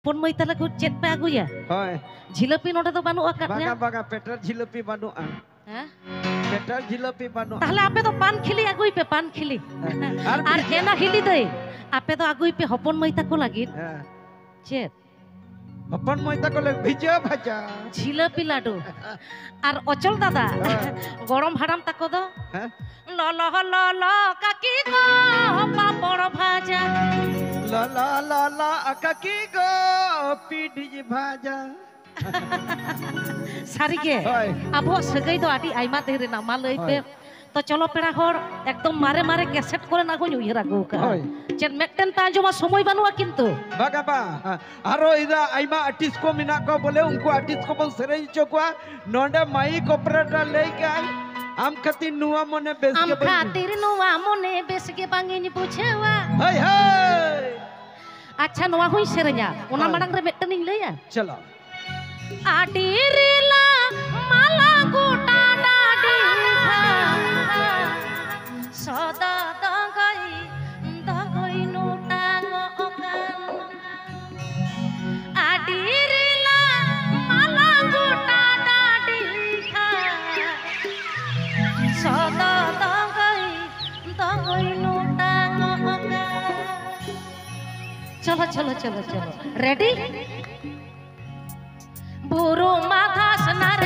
हपन मई तले को चेत पे आगुया होय झिलपी नोडे तो बानु आकात बागा या बागा पेटर जिलेपी बानु हैं पेटर जिलेपी बानु ताहले आपे तो पान खिली आगुई पे पान खिली आर एना खिली दे आपे तो आगुई पे हपन मई ताको लागित चेत हपन मई ताको ले भिजा भाजा झिलपी लाडू আর অচল দাদা গরম হারাম তাকো দো ল ল ল ল কাকি গো পাপড় ভাজা ল ল ল ল কাকি গো পিডি ভাজা সারিগে আবো সগাই দো আটি আইমা দেরে না মালই পে তো চলো পেড়া ঘর একদম মারে মারে ক্যাসেট করে না কই উইরা গো কা চেন মেকটেন তা জমা সময় বানুয়া কিন্তু বাগা বা আরো ইদা আইমা আর্টিস্ট কো মিনা কো বলে উনকো আর্টিস্ট কো বন সেরাই চকুয়া নডে মাইক অপারেটর লেই গাই আম খাতির নুয়া মনে বেসকে আম খাতির নুয়া মনে বেসকে বাঙ্গিনি পুছেওয়া হাই হাই আচ্ছা নুয়া হই সেরেña ওনা মাডাং রে মেকটেন ইং লইয়া চলো আডি রিলা মালা গোটা ডাডি সদা দগাই দগাই নোটাং ওকান আডি রিলা মালা গোটা ডাডি সদা দগাই দগাই নোটাং ওকান চলো চলো চলো চলো রেডি বুরু মাথা সনার